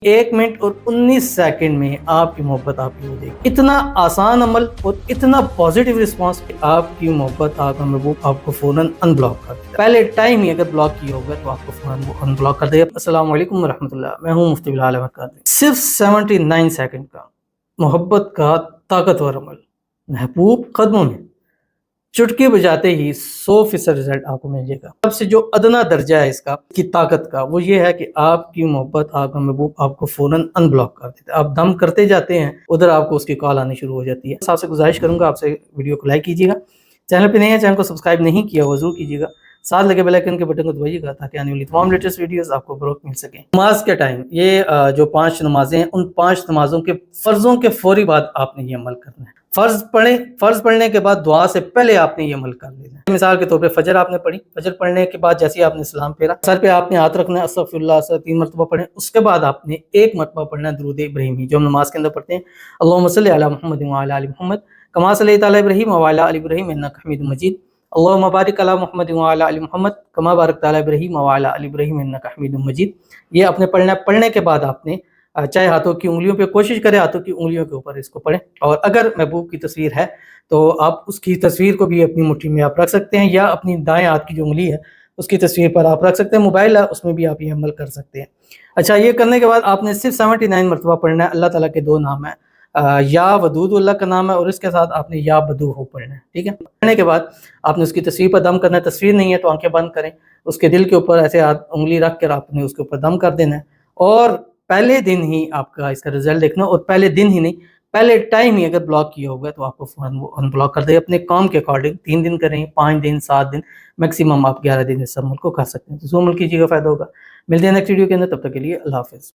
1 minute اور 19 second میں آپ کی محبت آپ کی ہو جائے گی۔ اتنا آسان عمل اور اتنا پازیٹیو رسپانس کہ آپ کی محبت آپ کا محبوب آپ کو فوراً ان بلاک کر دے۔ پہلے ٹائم ہی اگر بلاک کیا ہوگا تو آپ کو فوراً وہ ان بلاک کر دے گا۔ السلام علیکم ورحمۃ اللہ، میں ہوں مفتی بلال احمد قادری۔ صرف 79 سیکنڈ کا محبت کا طاقتور عمل محبوب قدموں میں چٹکی بجاتے ہی 100% رزلٹ آپ کو مل جائے گا۔ سب سے جو ادنا درجہ ہے اس کی طاقت کا وہ یہ ہے کہ آپ کی محبت آپ کا محبوب آپ کو فوراً ان بلاک کر دیتا ہے۔ آپ دم کرتے جاتے ہیں، ادھر آپ کو اس کی کال آنی شروع ہو جاتی ہے۔ آپ سے گزارش کروں گا، آپ سے ویڈیو کو لائک کیجیے گا، چینل پہ نہیں ہے چینل کو سبسکرائب نہیں کیا وہ ضرور کیجیے گا، ساتھ لگے بیل آئیکن کے بٹن کو دبائیے گا تاکہ آنے والی تمام لیٹسٹ ویڈیوز آپ کو بروقت مل سکیں۔ نماز کے ٹائم یہ جو 5 نمازیں ہیں، ان 5 نمازوں کے فرضوں کے فوری بعد آپ نے یہ عمل کرنا ہے۔ فرض پڑھنے کے بعد دعا سے پہلے آپ نے یہ عمل کر لینا ہے۔ مثال کے طور پہ فجر آپ نے پڑھی، فجر پڑھنے کے بعد جیسے آپ نے سلام پھیرا، سر پہ آپ نے ہاتھ رکھنا ہے، استغفر اللہ سے 3 مرتبہ پڑھیں۔ اس کے بعد آپ نے 1 مرتبہ پڑھنا ہے درود ابراہیمی، جو ہم نماز کے اندر پڑھتے ہیں، اللہم صلی علی محمد وعلی آل محمد کما صلیت علی ابراہیم وعلی آل ابراہیم انک حمید مجید، اللہم بارک علی محمد وعلی آل محمد کما بارکت علی ابراہیم وعلی آل ابراہیم انک حمید مجید۔ یہ اپنے پڑھنے کے بعد آپ نے چاہے ہاتھوں کی انگلیوں پہ، کوشش کریں ہاتھوں کی انگلیوں کے اوپر اس کو پڑھیں، اور اگر محبوب کی تصویر ہے تو آپ اس کی تصویر کو بھی اپنی مٹھی میں آپ رکھ سکتے ہیں، یا اپنی دائیں ہاتھ کی جو انگلی ہے اس کی تصویر پر آپ رکھ سکتے ہیں، موبائل ہے اس میں بھی آپ یہ عمل کر سکتے ہیں۔ اچھا، یہ کرنے کے بعد آپ نے صرف 79 مرتبہ پڑھنا ہے۔ اللہ تعالیٰ کے 2 نام ہیں، یا ودود اللہ کا نام ہے، اور اس کے ساتھ آپ نے یا بدو ہو پڑھنا ہے، ٹھیک ہے۔ پڑھنے کے بعد آپ نے اس کی تصویر پر دم کرنا ہے، تصویر نہیں ہے تو آنکھیں بند کریں، اس کے دل کے اوپر ایسے انگلی رکھ کر آپ نے اس کے اوپر دم کر دینا ہے، اور پہلے دن ہی آپ کا اس کا رزلٹ دیکھنا، اور پہلے دن ہی نہیں، پہلے ٹائم ہی اگر بلاک کیا ہوگا تو آپ کو فوراً وہ ان بلاک کر دے۔ اپنے کام کے اکارڈنگ 3 دن کریں، 5 دن، 7 دن، میکسیمم آپ 11 دن اس عمل کو کر سکتے ہیں۔ تو عمل کیجیے گا، فائدہ ہوگا۔ ملتے ہیں نیکسٹ ویڈیو کے اندر، تب تک کے لیے اللہ حافظ۔